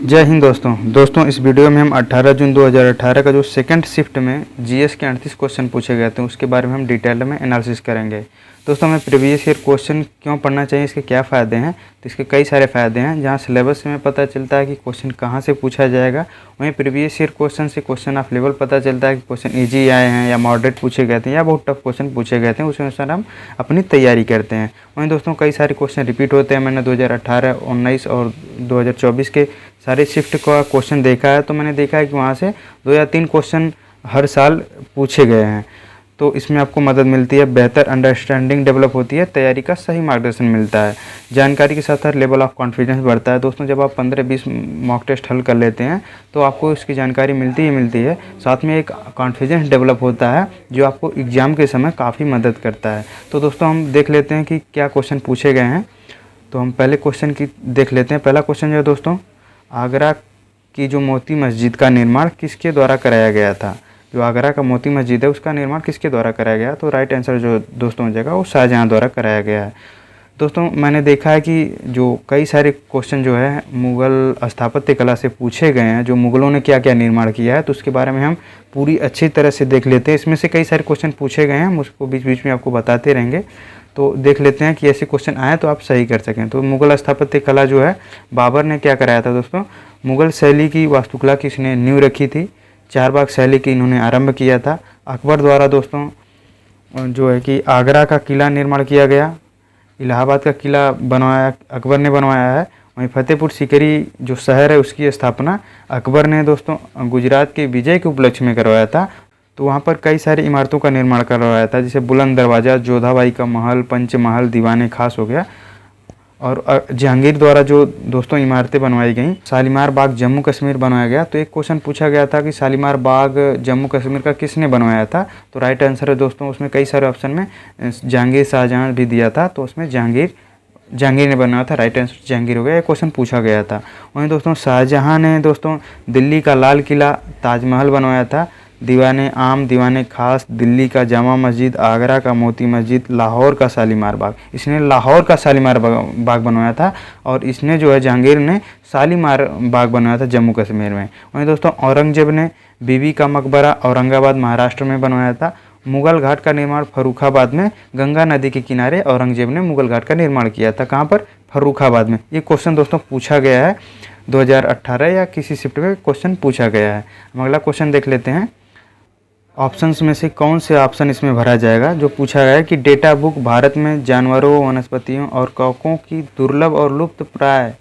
जय हिंद दोस्तों इस वीडियो में हम 18 जून 2018 का जो सेकंड शिफ्ट में जीएस के 38 क्वेश्चन पूछे गए थे उसके बारे में हम डिटेल में एनालिसिस करेंगे। दोस्तों हमें प्रीवियस ईयर क्वेश्चन क्यों पढ़ना चाहिए, इसके क्या फ़ायदे हैं, तो इसके कई सारे फ़ायदे हैं। जहां सिलेबस में पता चलता है कि क्वेश्चन कहां से पूछा जाएगा, वहीं प्रीवियस ईयर क्वेश्चन से क्वेश्चन ऑफ लेवल पता चलता है कि क्वेश्चन ईजी आए हैं या मॉडरेट पूछे गए थे या बहुत टफ क्वेश्चन पूछे गए थे, उस अनुसार हम अपनी तैयारी करते हैं। वहीं दोस्तों कई सारे क्वेश्चन रिपीट होते हैं। मैंने 2018, 19 और 2024 के सारे शिफ्ट का क्वेश्चन देखा है, तो मैंने देखा है कि वहाँ से 2 या 3 क्वेश्चन हर साल पूछे गए हैं। तो इसमें आपको मदद मिलती है, बेहतर अंडरस्टैंडिंग डेवलप होती है, तैयारी का सही मार्गदर्शन मिलता है, जानकारी के साथ साथ लेवल ऑफ कॉन्फिडेंस बढ़ता है। दोस्तों जब आप 15-20 मॉक टेस्ट हल कर लेते हैं तो आपको इसकी जानकारी मिलती ही मिलती है, साथ में एक कॉन्फिडेंस डेवलप होता है जो आपको एग्ज़ाम के समय काफ़ी मदद करता है। तो दोस्तों हम देख लेते हैं कि क्या क्वेश्चन पूछे गए हैं। तो हम पहले क्वेश्चन की देख लेते हैं। पहला क्वेश्चन जो है दोस्तों, आगरा की जो मोती मस्जिद का निर्माण किसके द्वारा कराया गया था। जो आगरा का मोती मस्जिद है उसका निर्माण किसके द्वारा कराया गया, तो राइट आंसर जो दोस्तों हो जाएगा वो शाहजहाँ द्वारा कराया गया है। दोस्तों मैंने देखा है कि जो कई सारे क्वेश्चन जो है मुग़ल स्थापत्य कला से पूछे गए हैं, जो मुग़लों ने क्या क्या निर्माण किया है, तो उसके बारे में हम पूरी अच्छी तरह से देख लेते हैं। इसमें से कई सारे क्वेश्चन पूछे गए हैं, हम उसको बीच बीच में आपको बताते रहेंगे। तो देख लेते हैं कि ऐसे क्वेश्चन आए तो आप सही कर सकें। तो मुग़ल स्थापत्य कला जो है बाबर ने क्या कराया था दोस्तों, मुग़ल शैली की वास्तुकला की इसने नींव रखी थी। चारबाग शैली की इन्होंने आरंभ किया था। अकबर द्वारा दोस्तों जो है कि आगरा का किला निर्माण किया गया, इलाहाबाद का किला बनवाया अकबर ने बनवाया है। वहीं फतेहपुर सीकरी जो शहर है उसकी स्थापना अकबर ने दोस्तों गुजरात के विजय के उपलक्ष्य में करवाया था। तो वहाँ पर कई सारी इमारतों का निर्माण करवाया था, जैसे बुलंद दरवाज़ा, जोधाबाई का महल, पंचमहल, दीवाने खास हो गया। और जहांगीर द्वारा जो दोस्तों इमारतें बनवाई गई, शालीमार बाग जम्मू कश्मीर बनवाया गया। तो एक क्वेश्चन पूछा गया था कि शालीमार बाग जम्मू कश्मीर का किसने बनवाया था, तो राइट आंसर है दोस्तों उसमें कई सारे ऑप्शन में जहांगीर, शाहजहाँ भी दिया था, तो उसमें जहांगीर ने बनाया था। राइट आंसर जहांगीर हो गया, एक क्वेश्चन पूछा गया था। वहीं दोस्तों शाहजहाँ ने दोस्तों दिल्ली का लाल किला, ताजमहल बनवाया था। दीवाने आम, दीवाने खास, दिल्ली का जामा मस्जिद, आगरा का मोती मस्जिद, लाहौर का शालीमार बाग, इसने लाहौर का शालीमार बाग बनवाया था। और इसने जो है जहांगीर ने शालीमार बाग बनवाया था जम्मू कश्मीर में। वहीं दोस्तों औरंगजेब ने बीबी का मकबरा औरंगाबाद महाराष्ट्र में बनवाया था। मुगल घाट का निर्माण फर्रुखाबाद में, गंगा नदी के किनारे औरंगजेब ने मुगल घाट का निर्माण किया था। कहाँ पर, फर्रुखाबाद में। ये क्वेश्चन दोस्तों पूछा गया है 2018 या किसी शिफ्ट में क्वेश्चन पूछा गया है। हम अगला क्वेश्चन देख लेते हैं। ऑप्शंस में से कौन से ऑप्शन इसमें भरा जाएगा। जो पूछा गया है कि डेटा बुक भारत में जानवरों, वनस्पतियों और कवकों की दुर्लभ और लुप्त प्राय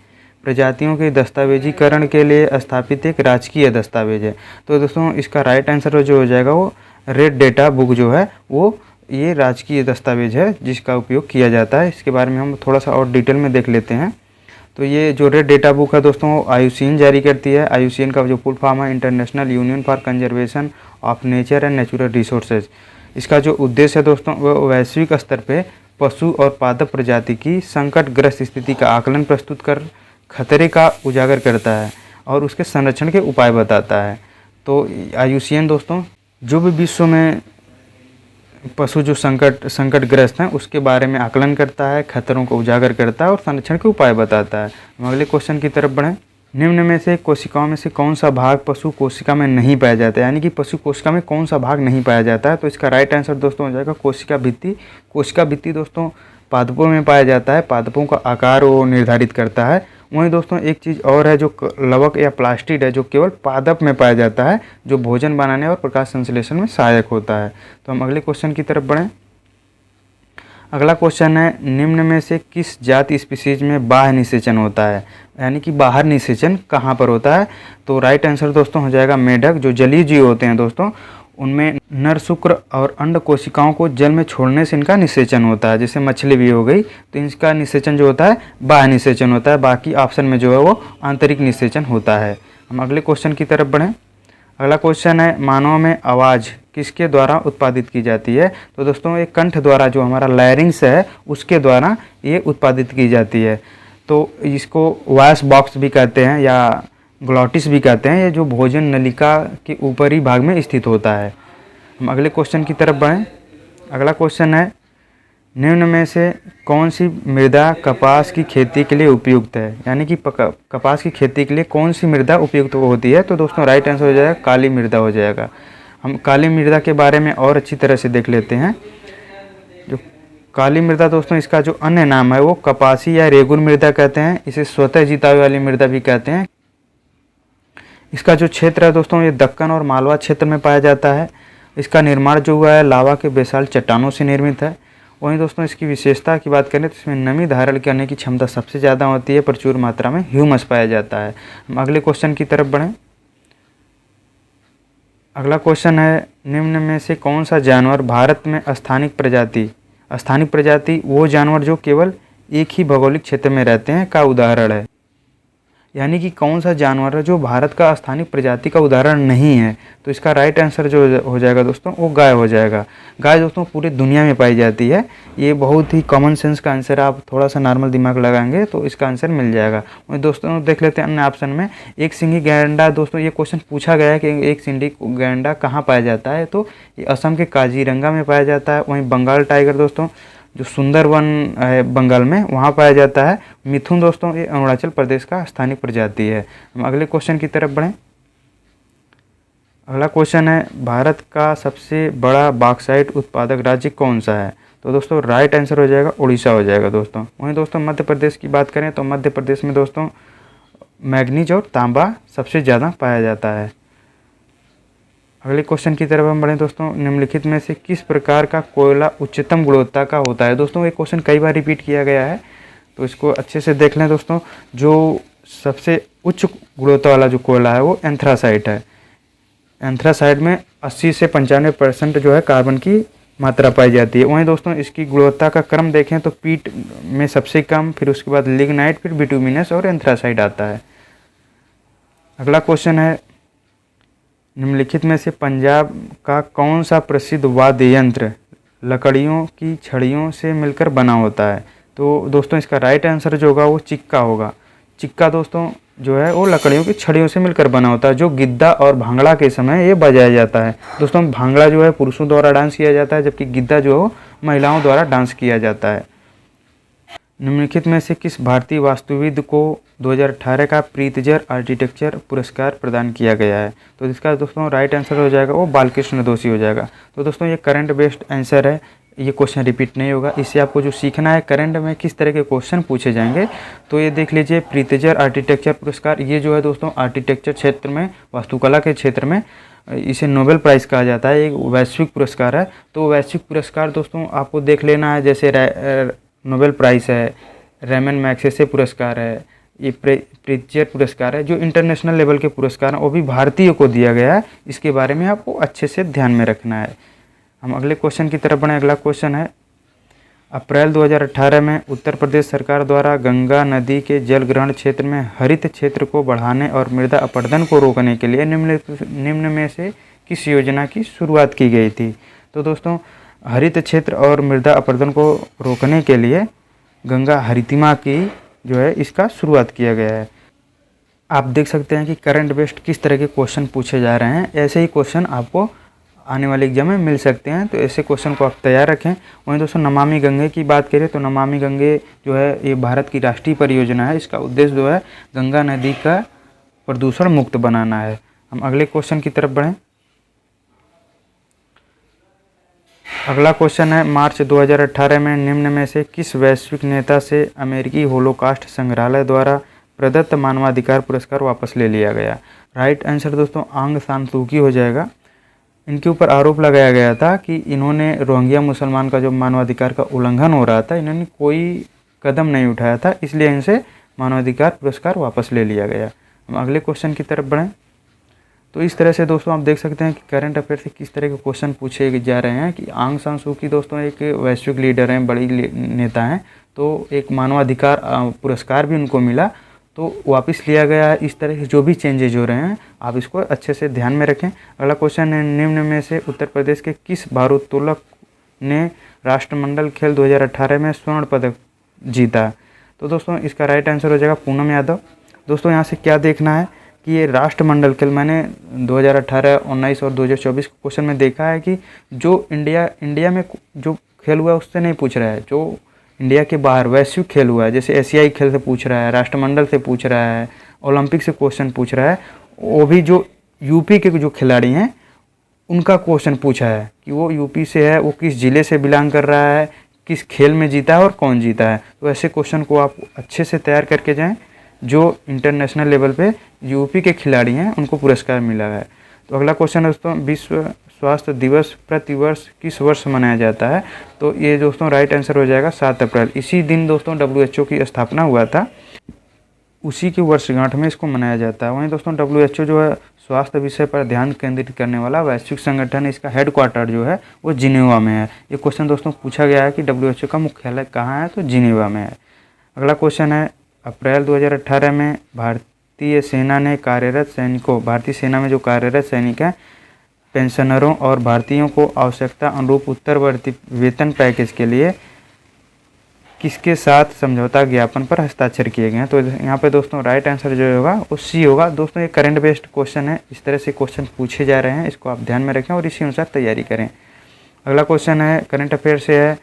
प्रजातियों के दस्तावेजीकरण के लिए स्थापित एक राजकीय दस्तावेज है। तो दोस्तों इसका राइट आंसर जो हो जाएगा वो रेड डेटा बुक जो है वो ये राजकीय दस्तावेज है जिसका उपयोग किया जाता है। इसके बारे में हम थोड़ा सा और डिटेल में देख लेते हैं। तो ये जो रेड डेटा बुक है दोस्तों IUCN जारी करती है। IUCN का जो फुल फॉर्म है international union for conservation of nature and natural resources. इसका जो उद्देश्य है दोस्तों वो वैश्विक स्तर पे पशु और पादप प्रजाति की संकटग्रस्त स्थिति का आकलन प्रस्तुत कर खतरे का उजागर करता है और उसके संरक्षण के उपाय बताता है। तो IUCN दोस्तों जो भी विश्व में पशु जो संकटग्रस्त हैं उसके बारे में आकलन करता है, खतरों को उजागर करता है और संरक्षण के उपाय बताता है। हम अगले क्वेश्चन की तरफ बढ़ें। निम्न में से कोशिकाओं में से कौन सा भाग पशु कोशिका में नहीं पाया जाता है, यानी कि पशु कोशिका में कौन सा भाग नहीं पाया जाता है, तो इसका राइट आंसर दोस्तों हो जाएगा कोशिका भित्ति। कोशिका भित्ति दोस्तों पादपों में पाया जाता है, पादपों का आकार वो निर्धारित करता है। वहीं दोस्तों एक चीज़ और है जो लवक या प्लास्टिड है, जो केवल पादप में पाया जाता है, जो भोजन बनाने और प्रकाश संश्लेषण में सहायक होता है। तो हम अगले क्वेश्चन की तरफ बढ़ें। अगला क्वेश्चन है, निम्न में से किस जाति स्पीसीज में बाह्य निषेचन होता है, यानी कि बाहर निषेचन कहाँ पर होता है, तो राइट आंसर दोस्तों हो जाएगा मेढक। जो जलीय जीव होते हैं दोस्तों उनमें नर शुक्र और अंड कोशिकाओं को जल में छोड़ने से इनका निषेचन होता है। जैसे मछली भी हो गई तो इसका निषेचन जो होता है बाह्य निषेचन होता है, बाकी ऑप्शन में जो है वो आंतरिक निषेचन होता है। हम अगले क्वेश्चन की तरफ बढ़ें। अगला क्वेश्चन है, मानव में आवाज़ किसके द्वारा उत्पादित की जाती है, तो दोस्तों एक कंठ द्वारा, जो हमारा लैरिंग्स है उसके द्वारा ये उत्पादित की जाती है। तो इसको वॉइस बॉक्स भी कहते हैं या ग्लॉटिस भी कहते हैं। ये जो भोजन नलिका के ऊपरी भाग में स्थित होता है। हम अगले क्वेश्चन की तरफ बढ़ें। अगला क्वेश्चन है, निम्न में से कौन सी मृदा कपास की खेती के लिए उपयुक्त है, यानी कि कपास की खेती के लिए कौन सी मृदा उपयुक्त होती है। तो दोस्तों राइट आंसर हो जाएगा काली मृदा हो जाएगा। हम काली मृदा के बारे में और अच्छी तरह से देख लेते हैं। जो काली मृदा दोस्तों, इसका जो अन्य नाम है वो कपासी या रेगुर मृदा कहते हैं। इसे स्वतः जिताई वाली मृदा भी कहते हैं। इसका जो क्षेत्र है दोस्तों, ये दक्कन और मालवा क्षेत्र में पाया जाता है। इसका निर्माण जो हुआ है लावा के बेसाल चट्टानों से निर्मित है। वहीं दोस्तों इसकी विशेषता की बात करें तो इसमें नमी धारण करने की क्षमता सबसे ज़्यादा होती है। प्रचुर मात्रा में ह्यूमस पाया जाता है। हम अगले क्वेश्चन की तरफ बढ़ें। अगला क्वेश्चन है, निम्न में से कौन सा जानवर भारत में स्थानिक प्रजाति वो जानवर जो केवल एक ही भौगोलिक क्षेत्र में रहते हैं का उदाहरण है। यानी कि कौन सा जानवर है जो भारत का स्थानिक प्रजाति का उदाहरण नहीं है। तो इसका राइट आंसर जो हो जाएगा दोस्तों, वो गाय हो जाएगा। गाय दोस्तों पूरी दुनिया में पाई जाती है। ये बहुत ही कॉमन सेंस का आंसर, आप थोड़ा सा नॉर्मल दिमाग लगाएंगे तो इसका आंसर मिल जाएगा। वहीं दोस्तों देख लेते हैं अन्य ऑप्शन में, एक सिंगी गैंडा। दोस्तों ये क्वेश्चन पूछा गया है कि एक सिंगी गैंडा कहाँ पाया जाता है। तो ये असम के काजीरंगा में पाया जाता है। वहीं बंगाल टाइगर दोस्तों जो सुंदरवन है बंगाल में, वहाँ पाया जाता है। मिथुन दोस्तों ये अरुणाचल प्रदेश का स्थानिक प्रजाति है। हम अगले क्वेश्चन की तरफ बढ़ें। अगला क्वेश्चन है, भारत का सबसे बड़ा बॉक्साइट उत्पादक राज्य कौन सा है। तो दोस्तों राइट आंसर हो जाएगा उड़ीसा हो जाएगा दोस्तों। वहीं दोस्तों मध्य प्रदेश की बात करें तो मध्य प्रदेश में दोस्तों मैग्नीज और तांबा सबसे ज़्यादा पाया जाता है। अगले क्वेश्चन की तरफ हम बढ़ें दोस्तों, निम्नलिखित में से किस प्रकार का कोयला उच्चतम गुणवत्ता का होता है। दोस्तों ये क्वेश्चन कई बार रिपीट किया गया है, तो इसको अच्छे से देख लें दोस्तों। जो सबसे उच्च गुणवत्ता वाला जो कोयला है वो एंथ्रासाइट है। एंथ्रासाइट में 80 से 95% जो है कार्बन की मात्रा पाई जाती है। वहीं दोस्तों इसकी गुणवत्ता का क्रम देखें तो पीट में सबसे कम, फिर उसके बाद लिग्नाइट, फिर बिटुमिनस और एंथ्रासाइट आता है। अगला क्वेश्चन है, निम्नलिखित में से पंजाब का कौन सा प्रसिद्ध वाद्य यंत्र लकड़ियों की छड़ियों से मिलकर बना होता है। तो दोस्तों इसका राइट आंसर जो होगा वो चिक्का होगा। चिक्का दोस्तों जो है वो लकड़ियों की छड़ियों से मिलकर बना होता है, जो गिद्दा और भांगड़ा के समय ये बजाया जाता है। दोस्तों भांगड़ा जो है पुरुषों द्वारा डांस किया जाता है, जबकि गिद्दा जो है वो महिलाओं द्वारा डांस किया जाता है। निम्नलिखित में से किस भारतीय वास्तुविद को 2018 का प्रीतजर आर्किटेक्चर पुरस्कार प्रदान किया गया है। तो इसका दोस्तों राइट आंसर हो जाएगा वो बालकृष्ण दोषी हो जाएगा। तो दोस्तों ये करंट बेस्ड आंसर है, ये क्वेश्चन रिपीट नहीं होगा। इससे आपको जो सीखना है करंट में किस तरह के क्वेश्चन पूछे जाएंगे, तो ये देख लीजिए। प्रीतजर आर्किटेक्चर पुरस्कार ये जो है दोस्तों आर्किटेक्चर क्षेत्र में, वास्तुकला के क्षेत्र में इसे नोबेल प्राइज़ कहा जाता है, एक वैश्विक पुरस्कार है। तो वैश्विक पुरस्कार दोस्तों आपको देख लेना है, जैसे नोबेल प्राइज़ है, रेमन मैग्सेसे पुरस्कार है, ये प्रीतजर पुरस्कार है। जो इंटरनेशनल लेवल के पुरस्कार हैं वो भी भारतीय को दिया गया है। इसके बारे में आपको अच्छे से ध्यान में रखना है। हम अगले क्वेश्चन की तरफ बढ़ें। अगला क्वेश्चन है, अप्रैल 2018 में उत्तर प्रदेश सरकार द्वारा गंगा नदी के जल ग्रहण क्षेत्र में हरित क्षेत्र को बढ़ाने और मृदा अपरदन को रोकने के लिए निम्न में से किस योजना की शुरुआत की गई थी। तो दोस्तों हरित क्षेत्र और मृदा अपरदन को रोकने के लिए गंगा हरितिमा की जो है इसका शुरुआत किया गया है। आप देख सकते हैं कि करंट बेस्ड किस तरह के क्वेश्चन पूछे जा रहे हैं। ऐसे ही क्वेश्चन आपको आने वाले एग्जाम में मिल सकते हैं, तो ऐसे क्वेश्चन को आप तैयार रखें। वहीं दोस्तों नमामि गंगे की बात करें तो नमामि गंगे जो है ये भारत की राष्ट्रीय परियोजना है। इसका उद्देश्य जो है गंगा नदी का प्रदूषण मुक्त बनाना है। हम अगले क्वेश्चन की तरफ बढ़ें। अगला क्वेश्चन है, मार्च 2018 में निम्न में से किस वैश्विक नेता से अमेरिकी होलोकास्ट संग्रहालय द्वारा प्रदत्त मानवाधिकार पुरस्कार वापस ले लिया गया। राइट आंसर दोस्तों आंग सान सू की हो जाएगा। इनके ऊपर आरोप लगाया गया था कि इन्होंने रोहिंग्या मुसलमान का जो मानवाधिकार का उल्लंघन हो रहा था, इन्होंने कोई कदम नहीं उठाया था, इसलिए इनसे मानवाधिकार पुरस्कार वापस ले लिया गया। हम अगले क्वेश्चन की तरफ बढ़ें। तो इस तरह से दोस्तों आप देख सकते हैं कि करंट अफेयर से किस तरह के क्वेश्चन पूछे जा रहे हैं कि आंग सान सू की दोस्तों एक वैश्विक लीडर हैं, बड़ी नेता हैं, तो एक मानवाधिकार पुरस्कार भी उनको मिला, तो वापस लिया गया है। इस तरह के जो भी चेंजेज हो रहे हैं आप इसको अच्छे से ध्यान में रखें। अगला क्वेश्चन है, निम्न में से उत्तर प्रदेश के किस भारोत्तोलक ने राष्ट्रमंडल खेल 2018 में स्वर्ण पदक जीता। तो दोस्तों इसका राइट आंसर हो जाएगा पूनम यादव। दोस्तों यहाँ से क्या देखना है कि ये राष्ट्रमंडल खेल, मैंने 2018, 19 और 2024 क्वेश्चन में देखा है कि जो इंडिया में जो खेल हुआ है उससे नहीं पूछ रहा है, जो इंडिया के बाहर वैश्विक खेल हुआ है, जैसे एशियाई खेल से पूछ रहा है, राष्ट्रमंडल से पूछ रहा है, ओलंपिक से क्वेश्चन पूछ रहा है, वो भी जो यूपी के जो खिलाड़ी हैं उनका क्वेश्चन पूछा है कि वो यूपी से है, वो किस ज़िले से बिलोंग कर रहा है, किस खेल में जीता है और कौन जीता है। तो ऐसे क्वेश्चन को आप अच्छे से तैयार करके जाएं। जो इंटरनेशनल लेवल पे यूपी के खिलाड़ी हैं उनको पुरस्कार मिला है। तो अगला क्वेश्चन है दोस्तों, विश्व स्वास्थ्य दिवस प्रतिवर्ष किस वर्ष मनाया जाता है? तो ये दोस्तों राइट आंसर हो जाएगा 7 अप्रैल। इसी दिन दोस्तों WHO की स्थापना हुआ था, उसी की वर्षगांठ में इसको मनाया जाता है। वहीं दोस्तों WHO जो है स्वास्थ्य विषय पर ध्यान केंद्रित करने वाला वैश्विक संगठन, इसका हेडक्वार्टर जो है वो जिनेवा में है। ये क्वेश्चन दोस्तों पूछा गया है कि WHO का मुख्यालय कहाँ है, तो जिनेवा में है। अगला क्वेश्चन है, अप्रैल 2018 में भारतीय सेना ने कार्यरत सैनिकों, भारतीय सेना में जो कार्यरत सैनिक हैं, पेंशनरों और भारतीयों को आवश्यकता अनुरूप उत्तरवर्ती वेतन पैकेज के लिए किसके साथ समझौता ज्ञापन पर हस्ताक्षर किए गए हैं? तो यहाँ पे दोस्तों राइट आंसर जो होगा वो सी होगा। दोस्तों ये करंट बेस्ड क्वेश्चन है, इस तरह से क्वेश्चन पूछे जा रहे हैं, इसको आप ध्यान में रखें और इसी अनुसार तैयारी करें। अगला क्वेश्चन है करंट अफेयर से है,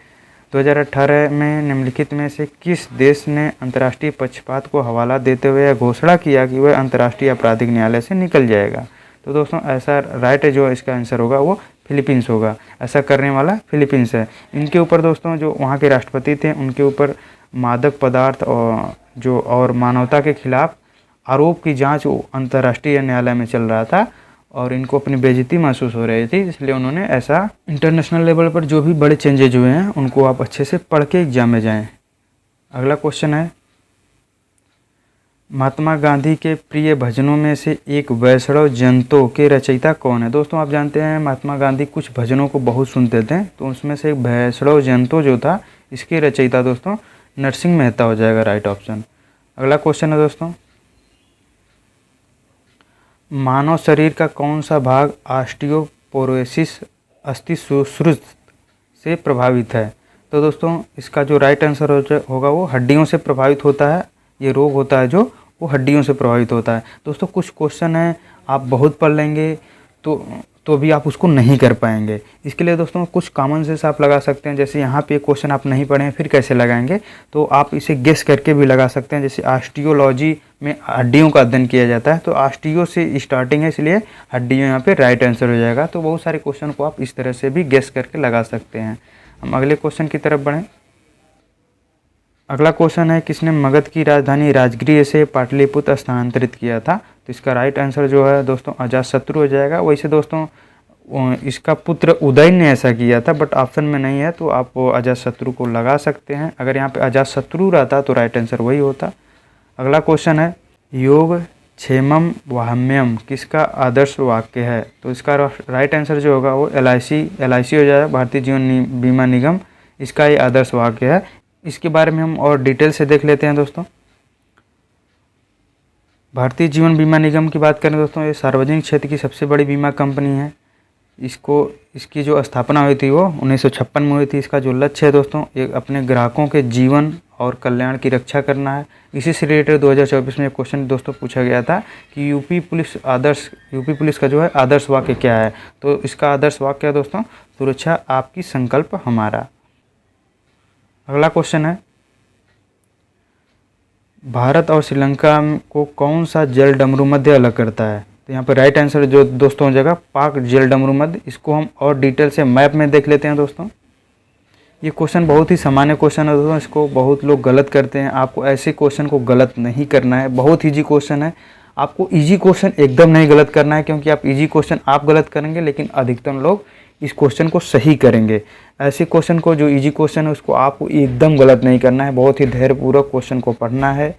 2018 में निम्नलिखित में से किस देश ने अंतर्राष्ट्रीय पक्षपात को हवाला देते हुए घोषणा किया कि वह अंतर्राष्ट्रीय आपराधिक न्यायालय से निकल जाएगा? तो दोस्तों ऐसा राइट है, जो इसका आंसर होगा वो फिलीपींस होगा। ऐसा करने वाला फिलीपींस है। इनके ऊपर दोस्तों जो वहाँ के राष्ट्रपति थे, उनके ऊपर मादक पदार्थ और मानवता के खिलाफ आरोप की जांच अंतर्राष्ट्रीय न्यायालय में चल रहा था और इनको अपनी बेइज्जती महसूस हो रही थी, इसलिए उन्होंने ऐसा इंटरनेशनल लेवल पर जो भी बड़े चेंजेज हुए हैं उनको आप अच्छे से पढ़ के एग्जाम में जाएँ। अगला क्वेश्चन है, महात्मा गांधी के प्रिय भजनों में से एक वैष्णव जंतो के रचयिता कौन है? दोस्तों आप जानते हैं महात्मा गांधी कुछ भजनों को बहुत सुनते थे, तो उसमें से एक वैष्णव जंतो जो था, इसके रचयिता दोस्तों नरसिंह मेहता हो जाएगा राइट ऑप्शन। अगला क्वेश्चन है दोस्तों, मानव शरीर का कौन सा भाग ऑस्टियोपोरोसिस अस्थि शोषण से प्रभावित है? तो दोस्तों इसका जो राइट आंसर होगा वो हड्डियों से प्रभावित होता है। ये रोग होता है जो वो हड्डियों से प्रभावित होता है। दोस्तों कुछ क्वेश्चन है आप बहुत पढ़ लेंगे तो भी आप उसको नहीं कर पाएंगे। इसके लिए दोस्तों कुछ कॉमन सेंस आप लगा सकते हैं। जैसे यहाँ पे क्वेश्चन आप नहीं पढ़े हैं फिर कैसे लगाएंगे, तो आप इसे गेस करके भी लगा सकते हैं। जैसे ऑस्टियोलॉजी में हड्डियों का अध्ययन किया जाता है, तो ऑस्टियो से स्टार्टिंग है, इसलिए हड्डियों यहाँ पे राइट आंसर हो जाएगा। तो बहुत सारे क्वेश्चन को आप इस तरह से भी गेस करके लगा सकते हैं। हम अगले क्वेश्चन की तरफ बढ़ें। अगला क्वेश्चन है, किसने मगध की राजधानी राजगृह से पाटलिपुत्र स्थानांतरित किया था? तो इसका राइट आंसर जो है दोस्तों अजातशत्रु हो जाएगा। वैसे दोस्तों इसका पुत्र उदयन ने ऐसा किया था, बट ऑप्शन में नहीं है, तो आप अजातशत्रु को लगा सकते हैं। अगर यहाँ पे अजातशत्रु रहता तो राइट आंसर वही होता। अगला क्वेश्चन है, योग क्षेमम वाह्यम किसका आदर्श वाक्य है? तो इसका राइट आंसर जो होगा वो LIC हो जाएगा, भारतीय जीवन बीमा निगम, इसका ये आदर्श वाक्य है। इसके बारे में हम और डिटेल से देख लेते हैं दोस्तों। भारतीय जीवन बीमा निगम की बात करें दोस्तों, ये सार्वजनिक क्षेत्र की सबसे बड़ी बीमा कंपनी है। इसकी जो स्थापना हुई थी वो 1956 में हुई थी। इसका जो लक्ष्य है दोस्तों, ये अपने ग्राहकों के जीवन और कल्याण की रक्षा करना है। इसी से रिलेटेड 2024 में एक क्वेश्चन दोस्तों पूछा गया था कि यूपी पुलिस का जो है आदर्श वाक्य क्या है? तो इसका आदर्श वाक्य है दोस्तों, सुरक्षा आपकी संकल्प हमारा। अगला क्वेश्चन है, भारत और श्रीलंका को कौन सा जल डमरू मध्य अलग करता है? तो यहाँ पर राइट आंसर जो दोस्तों हो जाएगा पाक जल डमरू मध्य। इसको हम और डिटेल से मैप में देख लेते हैं दोस्तों। ये क्वेश्चन बहुत ही सामान्य क्वेश्चन है दोस्तों, इसको बहुत लोग गलत करते हैं। आपको ऐसे क्वेश्चन को गलत नहीं करना है, बहुत ईजी क्वेश्चन है। आपको ईजी क्वेश्चन एकदम नहीं गलत करना है, क्योंकि आप ईजी क्वेश्चन आप गलत करेंगे लेकिन अधिकतर लोग इस क्वेश्चन को सही करेंगे। ऐसे क्वेश्चन को जो इजी क्वेश्चन है उसको आपको एकदम गलत नहीं करना है, बहुत ही धैर्यपूर्वक क्वेश्चन को पढ़ना है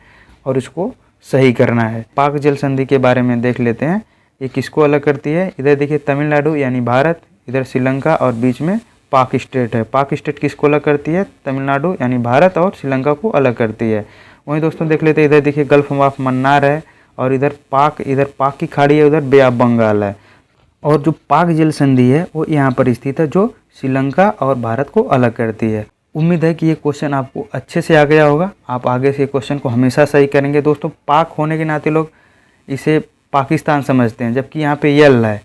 और इसको सही करना है। पाक जल संधि के बारे में देख लेते हैं, ये किसको अलग करती है? इधर देखिए तमिलनाडु यानी भारत, इधर श्रीलंका और बीच में पाक स्टेट है। पाक स्टेट किसको अलग करती है? तमिलनाडु यानी भारत और श्रीलंका को अलग करती है। वहीं दोस्तों देख लेते हैं, इधर देखिए गल्फ ऑफ मन्नार है और इधर पाक की खाड़ी है, उधर बे ऑफ बंगाल है। और जो पाक जल संधि है वो यहाँ पर स्थित है, जो श्रीलंका और भारत को अलग करती है। उम्मीद है कि ये क्वेश्चन आपको अच्छे से आ गया होगा। आप आगे से क्वेश्चन को हमेशा सही करेंगे। दोस्तों पाक होने के नाते लोग इसे पाकिस्तान समझते हैं, जबकि यहाँ पे यल है।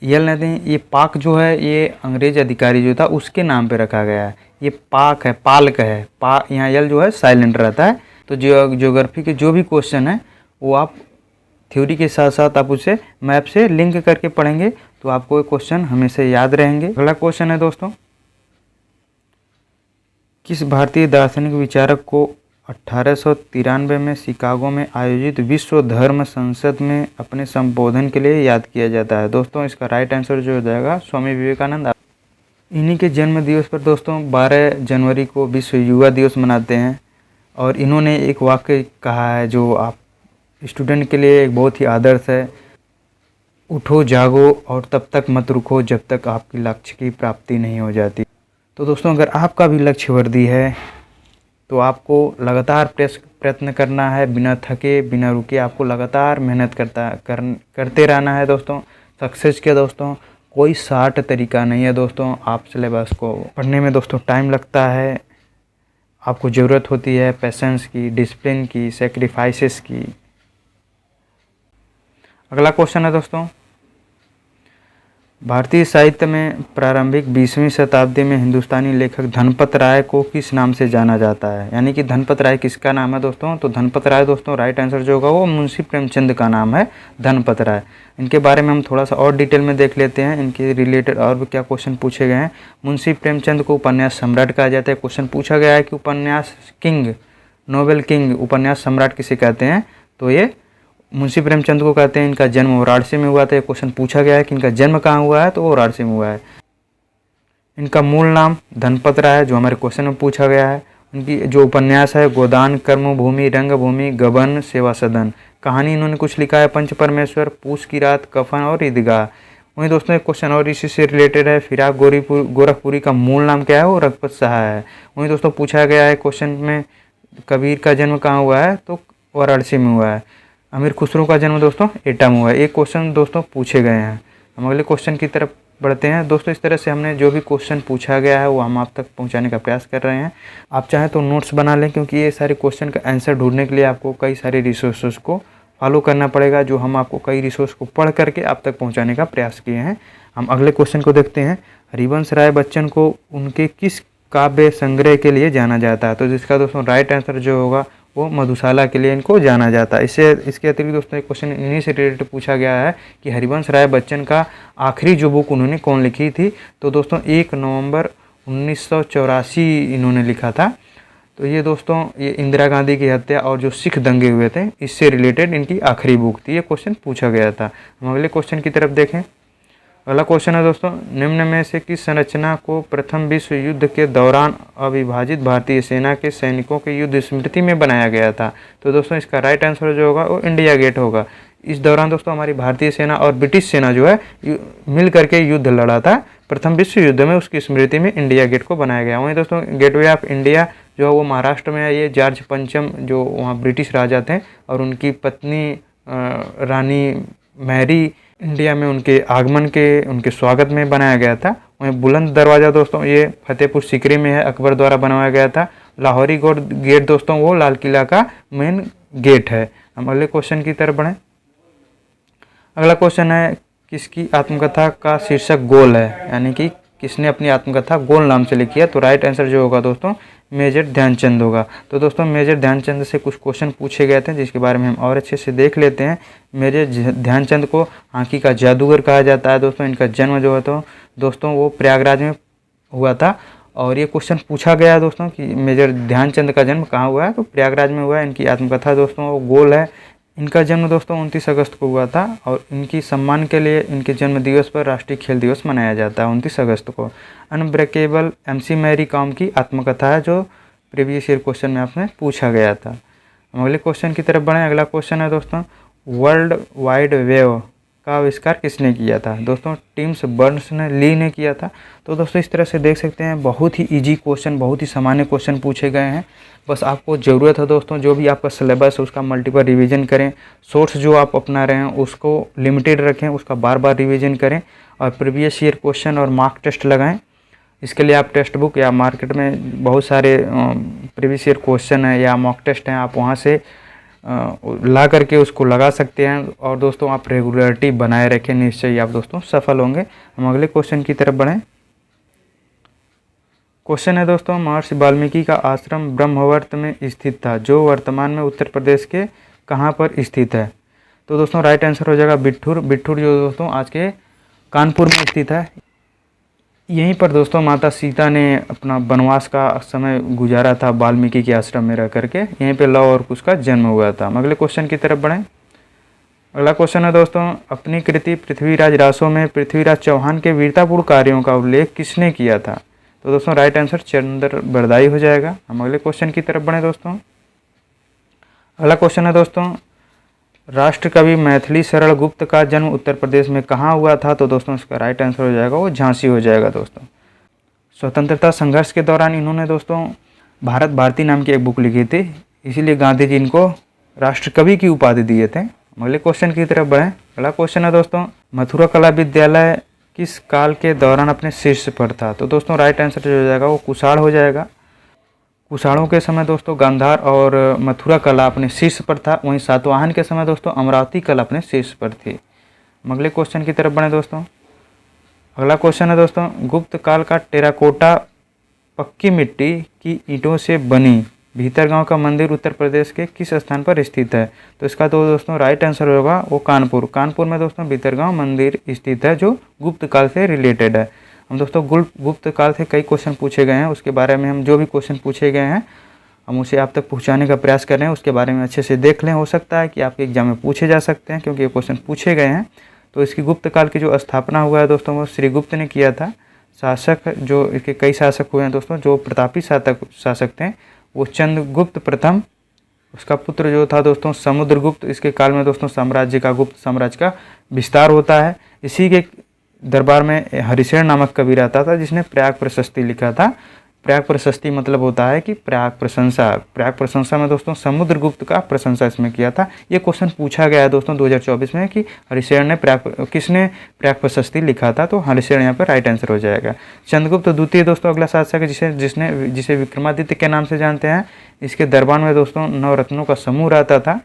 यल नहीं, ये पाक जो है ये अंग्रेज अधिकारी जो था उसके नाम पे रखा गया है। ये पाक है, पालक है, यहाँ यल जो है साइलेंट रहता है। तो ज्योग्राफी के जो भी क्वेश्चन है वो आप थ्योरी के साथ साथ आप उसे मैप से लिंक करके पढ़ेंगे तो आपको ये क्वेश्चन हमेशा याद रहेंगे। अगला क्वेश्चन है दोस्तों, किस भारतीय दार्शनिक विचारक को 1893 में शिकागो में आयोजित विश्व धर्म संसद में अपने संबोधन के लिए याद किया जाता है? दोस्तों इसका राइट आंसर जो हो जाएगा स्वामी विवेकानंद। इन्हीं के जन्म दिवस पर दोस्तों 12 जनवरी को विश्व युवा दिवस मनाते हैं और इन्होंने एक वाक्य कहा है जो आप स्टूडेंट के लिए एक बहुत ही आदर्श है, उठो जागो और तब तक मत रुको जब तक आपकी लक्ष्य की प्राप्ति नहीं हो जाती। तो दोस्तों अगर आपका भी लक्ष्य वर्दी है तो आपको लगातार प्रयत्न करना है, बिना थके बिना रुके आपको लगातार मेहनत करते रहना है दोस्तों। सक्सेस के दोस्तों कोई शार्ट तरीका नहीं है दोस्तों। आप सिलेबस को पढ़ने में दोस्तों टाइम लगता है, आपको ज़रूरत होती है पेशेंस की, डिसिप्लिन की, सेक्रीफाइसेस की। अगला क्वेश्चन है दोस्तों, भारतीय साहित्य में प्रारंभिक 20वीं शताब्दी में हिंदुस्तानी लेखक धनपत राय को किस नाम से जाना जाता है? यानी कि धनपत राय किसका नाम है दोस्तों? तो धनपत राय दोस्तों राइट आंसर जो होगा वो मुंशी प्रेमचंद का नाम है धनपत राय। इनके बारे में हम थोड़ा सा और डिटेल में देख लेते हैं, इनके रिलेटेड और भी क्या क्वेश्चन पूछे गए हैं। मुंशी प्रेमचंद को उपन्यास सम्राट कहा जाता है। क्वेश्चन पूछा गया है कि उपन्यास किंग, नोवेल किंग, उपन्यास सम्राट किसे कहते हैं? तो ये मुंशी प्रेमचंद को कहते हैं। इनका जन्म वाराणसी में हुआ था। ये क्वेश्चन पूछा गया है कि इनका जन्म कहाँ हुआ है, तो वो वाराणसी में हुआ है। इनका मूल नाम धनपत राय है जो हमारे क्वेश्चन में पूछा गया है। उनकी जो उपन्यास है गोदान, कर्मभूमि, रंगभूमि, गबन, सेवा सदन। कहानी इन्होंने कुछ लिखा है पंच परमेश्वर, पूस की रात, कफन और ईदगाह। वहीं दोस्तों एक क्वेश्चन और इसी से रिलेटेड है, फिराक गोरखपुरी का मूल नाम क्या है? वो रघुपत शाह है। वहीं दोस्तों पूछा गया है क्वेश्चन में कबीर का जन्म कहाँ हुआ है? तो वाराणसी में हुआ है। अमीर खुसरो का जन्म दोस्तों एटा में हुआ है। एक क्वेश्चन दोस्तों पूछे गए हैं। हम अगले क्वेश्चन की तरफ बढ़ते हैं दोस्तों। इस तरह से हमने जो भी क्वेश्चन पूछा गया है वो हम आप तक पहुंचाने का प्रयास कर रहे हैं। आप चाहें तो नोट्स बना लें क्योंकि ये सारे क्वेश्चन का आंसर ढूंढने के लिए आपको कई सारे रिसोर्सेज को फॉलो करना पड़ेगा, जो हम आपको कई रिसोर्स को पढ़ करके आप तक पहुँचाने का प्रयास किए हैं। हम अगले क्वेश्चन को देखते हैं। हरिवंश राय बच्चन को उनके किस काव्य संग्रह के लिए जाना जाता है? तो जिसका दोस्तों राइट आंसर जो होगा वो मधुशाला के लिए इनको जाना जाता है। इसके अतिरिक्त दोस्तों एक क्वेश्चन इन्हीं से रिलेटेड पूछा गया है कि हरिवंश राय बच्चन का आखिरी जो बुक उन्होंने कौन लिखी थी? तो दोस्तों 1 नवंबर 1984 इन्होंने लिखा था। तो ये दोस्तों ये इंदिरा गांधी की हत्या और जो सिख दंगे हुए थे इससे रिलेटेड इनकी आखिरी बुक थी। ये क्वेश्चन पूछा गया था। हम अगले क्वेश्चन की तरफ देखें। अगला क्वेश्चन है दोस्तों, निम्न में से किस संरचना को प्रथम विश्व युद्ध के दौरान अविभाजित भारतीय सेना के सैनिकों के युद्ध स्मृति में बनाया गया था? तो दोस्तों इसका राइट आंसर जो होगा वो इंडिया गेट होगा। इस दौरान दोस्तों हमारी भारतीय सेना और ब्रिटिश सेना जो है मिल करके युद्ध लड़ा था प्रथम विश्व युद्ध में, उसकी स्मृति में इंडिया गेट को बनाया गया। वहीं दोस्तों गेटवे ऑफ इंडिया जो है वो महाराष्ट्र में है। ये जॉर्ज पंचम जो वहाँ ब्रिटिश राजा थे और उनकी पत्नी रानी मैरी इंडिया में उनके आगमन के उनके स्वागत में बनाया गया था। वहीं बुलंद दरवाज़ा दोस्तों ये फतेहपुर सीकरी में है, अकबर द्वारा बनवाया गया था। लाहौरी गेट दोस्तों वो लाल किला का मेन गेट है। हम अगले क्वेश्चन की तरफ बढ़ें। अगला क्वेश्चन है, किसकी आत्मकथा का शीर्षक गोल है? यानी कि किसने अपनी आत्मकथा गोल नाम से लिखी है? तो राइट आंसर जो होगा दोस्तों मेजर ध्यानचंद होगा। तो दोस्तों मेजर ध्यानचंद से कुछ क्वेश्चन पूछे गए थे जिसके बारे में हम और अच्छे से देख लेते हैं। मेजर ध्यानचंद को हॉकी का जादूगर कहा जाता है दोस्तों। इनका जन्म जो है तो दोस्तों वो प्रयागराज में हुआ था और ये क्वेश्चन पूछा गया है दोस्तों कि मेजर ध्यानचंद का जन्म कहाँ हुआ है? तो प्रयागराज में हुआ है। इनकी आत्मकथा दोस्तों वो गोल है। इनका जन्म दोस्तों 29 अगस्त को हुआ था और इनकी सम्मान के लिए इनके जन्म दिवस पर राष्ट्रीय खेल दिवस मनाया जाता है 29 अगस्त को। अनब्रेकेबल MC मैरी कॉम की आत्मकथा है जो प्रीवियस ईयर क्वेश्चन में आपने पूछा गया था। हम अगले क्वेश्चन की तरफ बढ़ें। अगला क्वेश्चन है दोस्तों, वर्ल्ड वाइड वेब का आविष्कार किसने किया था? दोस्तों टिम्स बर्नर्स-ली ने किया था। तो दोस्तों इस तरह से देख सकते हैं बहुत ही इजी क्वेश्चन, बहुत ही सामान्य क्वेश्चन पूछे गए हैं। बस आपको ज़रूरत है दोस्तों जो भी आपका सिलेबस है उसका मल्टीपल रिवीजन करें। सोर्स जो आप अपना रहे हैं उसको लिमिटेड रखें, उसका बार बार रिवीजन करें और प्रीवियस ईयर क्वेश्चन और मार्क टेस्ट लगाएं। इसके लिए आप टेक्स्ट बुक या मार्केट में बहुत सारे प्रीवियस ईयर क्वेश्चन है या मॉक टेस्ट हैं, आप वहाँ से ला करके उसको लगा सकते हैं। और दोस्तों आप रेगुलरिटी बनाए रखें, निश्चय ही आप दोस्तों सफल होंगे। हम अगले क्वेश्चन की तरफ बढ़ें। क्वेश्चन है दोस्तों, महर्षि वाल्मीकि का आश्रम ब्रह्मवर्त में स्थित था, जो वर्तमान में उत्तर प्रदेश के कहाँ पर स्थित है? तो दोस्तों राइट आंसर हो जाएगा बिठूर। बिठूर जो दोस्तों आज के कानपुर में स्थित है। यहीं पर दोस्तों माता सीता ने अपना वनवास का समय गुजारा था वाल्मीकि के आश्रम में रह करके। यहीं पे लव और कुश का जन्म हुआ था। हम अगले क्वेश्चन की तरफ बढ़ें। अगला क्वेश्चन है दोस्तों, अपनी कृति पृथ्वीराज रासो में पृथ्वीराज चौहान के वीरतापूर्ण कार्यों का उल्लेख किसने किया था? तो दोस्तों राइट आंसर चंद्र बरदाई हो जाएगा। हम अगले क्वेश्चन की तरफ बढ़ें दोस्तों। अगला क्वेश्चन है दोस्तों, राष्ट्र कवि मैथिली शरण गुप्त का जन्म उत्तर प्रदेश में कहाँ हुआ था? तो दोस्तों इसका राइट आंसर हो जाएगा वो झांसी हो जाएगा दोस्तों। स्वतंत्रता संघर्ष के दौरान इन्होंने दोस्तों भारत भारती नाम की एक बुक लिखी थी, इसीलिए गांधी जी इनको राष्ट्र कवि की उपाधि दिए थे। अगले क्वेश्चन की तरफ बढ़ें। अगला क्वेश्चन है दोस्तों, मथुरा कला विद्यालय किस काल के दौरान अपने शीर्ष पर था? तो दोस्तों राइट आंसर जो हो जाएगा वो कुषाण हो जाएगा। कुषाणों के समय दोस्तों गांधार और मथुरा कला अपने शीर्ष पर था, वहीं सातवाहन के समय दोस्तों अमरावती कला अपने शीर्ष पर थी। अगले क्वेश्चन की तरफ बढ़े दोस्तों। अगला क्वेश्चन है दोस्तों, गुप्त काल का टेराकोटा पक्की मिट्टी की ईंटों से बनी भीतरगांव का मंदिर उत्तर प्रदेश के किस स्थान पर स्थित है? तो इसका तो दोस्तों राइट आंसर होगा वो कानपुर। कानपुर में दोस्तों भीतरगांव मंदिर स्थित है, जो गुप्त काल से रिलेटेड है। हम दोस्तों गुप्त काल से कई क्वेश्चन पूछे गए हैं, उसके बारे में हम जो भी क्वेश्चन पूछे गए हैं हम उसे आप तक पहुंचाने का प्रयास कर रहे हैं। उसके बारे में अच्छे से देख लें, हो सकता है कि आपके एग्जाम में पूछे जा सकते हैं, क्योंकि ये क्वेश्चन पूछे गए हैं। तो इसकी गुप्त काल की जो स्थापना हुआ है दोस्तों वो श्रीगुप्त ने किया था। शासक जो इसके कई शासक हुए हैं दोस्तों, जो प्रतापी शासक थे वो चंद्रगुप्त प्रथम, उसका पुत्र जो था दोस्तों समुद्रगुप्त। इसके काल में दोस्तों साम्राज्य का, गुप्त साम्राज्य का विस्तार होता है। इसी के दरबार में हरिशेन नामक कवि रहता था, जिसने प्रयाग प्रशस्ति लिखा था। प्रयाग प्रशस्ति मतलब होता है कि प्रयाग प्रशंसा। प्रयाग प्रशंसा में दोस्तों समुद्रगुप्त का प्रशंसा इसमें किया था। ये क्वेश्चन पूछा गया है दोस्तों 2024 में कि हरिशेन ने किसने प्रयाग प्रशस्ति लिखा था? तो हरिशेन यहाँ पर राइट आंसर हो जाएगा। चंद्रगुप्त द्वितीय दोस्तों अगला शासक है, जिसे विक्रमादित्य के नाम से जानते हैं। इसके दरबार में दोस्तों नवरत्नों का समूह रहता था,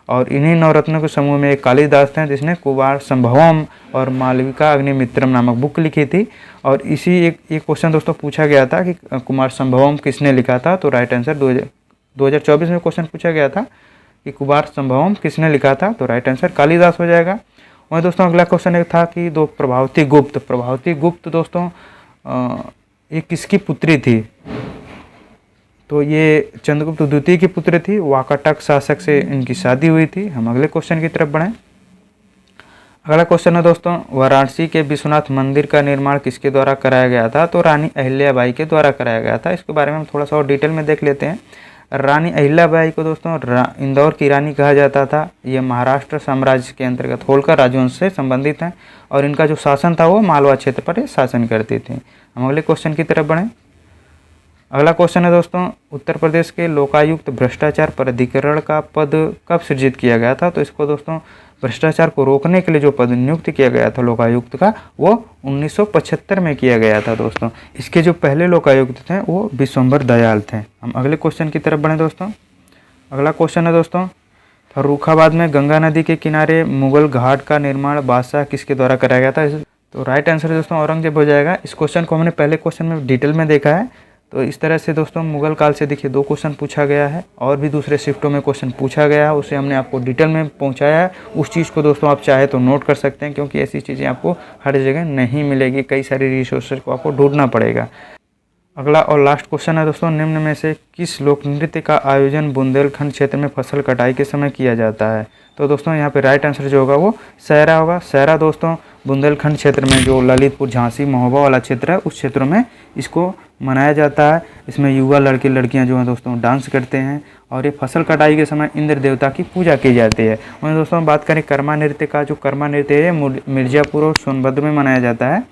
और इन्हीं नवरत्नों के समूह में एक कालिदास थे, जिसने कुमार संभवम और मालविका अग्निमित्रम नामक बुक लिखी थी। और इसी एक क्वेश्चन दोस्तों पूछा गया था कि कुमार संभवम किसने लिखा था? तो राइट आंसर 2024 में क्वेश्चन पूछा गया था कि कुमार संभवम किसने लिखा था? तो राइट आंसर कालिदास हो जाएगा। वहीं दोस्तों अगला क्वेश्चन एक था कि प्रभावती गुप्त दोस्तों ये किसकी पुत्री थी? तो ये चंद्रगुप्त द्वितीय की पुत्र थी। वाकाटक शासक से इनकी शादी हुई थी। हम अगले क्वेश्चन की तरफ बढ़ें। अगला क्वेश्चन है दोस्तों, वाराणसी के विश्वनाथ मंदिर का निर्माण किसके द्वारा कराया गया था? तो रानी अहिल्याबाई के द्वारा कराया गया था। इसके बारे में हम थोड़ा सा और डिटेल में देख लेते हैं। रानी अहिल्याबाई को दोस्तों इंदौर की रानी कहा जाता था। ये महाराष्ट्र साम्राज्य के अंतर्गत होलकर राजवंश से संबंधित हैं, और इनका जो शासन था वो मालवा क्षेत्र पर शासन करती थी। हम अगले क्वेश्चन की तरफ बढ़ें। अगला क्वेश्चन है दोस्तों, उत्तर प्रदेश के लोकायुक्त भ्रष्टाचार प्राधिकरण का पद कब सृजित किया गया था? तो इसको दोस्तों भ्रष्टाचार को रोकने के लिए जो पद नियुक्त किया गया था लोकायुक्त का, वो 1975 में किया गया था दोस्तों। इसके जो पहले लोकायुक्त थे वो विश्वंभर दयाल थे। हम अगले क्वेश्चन की तरफ बढ़ें दोस्तों। अगला क्वेश्चन है दोस्तों, फर्रुखाबाद में गंगा नदी के किनारे मुगल घाट का निर्माण बादशाह किसके द्वारा कराया गया था? तो राइट आंसर दोस्तों औरंगजेब हो जाएगा। इस क्वेश्चन को हमने पहले क्वेश्चन में डिटेल में देखा है। तो इस तरह से दोस्तों मुगल काल से देखिए 2 क्वेश्चन पूछा गया है, और भी दूसरे शिफ्टों में क्वेश्चन पूछा गया है, उसे हमने आपको डिटेल में पहुंचाया है। उस चीज़ को दोस्तों आप चाहे तो नोट कर सकते हैं, क्योंकि ऐसी चीज़ें आपको हर जगह नहीं मिलेगी। कई सारी रिसोर्सेज को आपको ढूंढना पड़ेगा। अगला और लास्ट क्वेश्चन है दोस्तों, निम्न में से किस लोक नृत्य का आयोजन बुंदेलखंड क्षेत्र में फसल कटाई के समय किया जाता है? तो दोस्तों यहाँ पे राइट आंसर जो होगा वो सहरा होगा। सहरा दोस्तों बुंदेलखंड क्षेत्र में, जो ललितपुर, झांसी, महोबा वाला क्षेत्र है, उस क्षेत्रों में इसको मनाया जाता है। इसमें युवा लड़के लड़कियां जो हैं दोस्तों डांस करते हैं, और ये फसल कटाई के समय इंद्र देवता की पूजा की जाती है। वहीं दोस्तों बात करें कर्मा नृत्य का, जो कर्मा नृत्य है मिर्ज़ापुर और सोनभद्र में मनाया जाता है,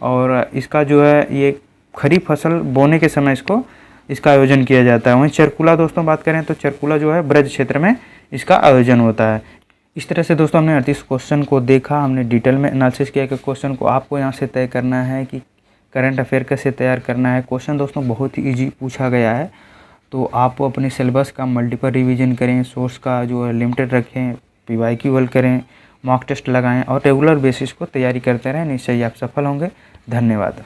और इसका जो है ये खरीफ फसल बोने के समय इसका आयोजन किया जाता है। वहीं चरकुला दोस्तों बात करें तो चरकुला जो है ब्रज क्षेत्र में इसका आयोजन होता है। इस तरह से दोस्तों हमने 38 क्वेश्चन को देखा, हमने डिटेल में एनालिसिस किया कि क्वेश्चन को आपको यहाँ से तय करना है कि करंट अफेयर कैसे तैयार करना है। क्वेश्चन दोस्तों बहुत ही ईजी पूछा गया है, तो आप अपने सिलेबस का मल्टीपल रिवीजन करें, सोर्स का जो है लिमिटेड रखें, PYQ हल करें, मॉक टेस्ट लगाएं, और रेगुलर बेसिस को तैयारी करते रहें। निश्चय ही आप सफल होंगे। धन्यवाद।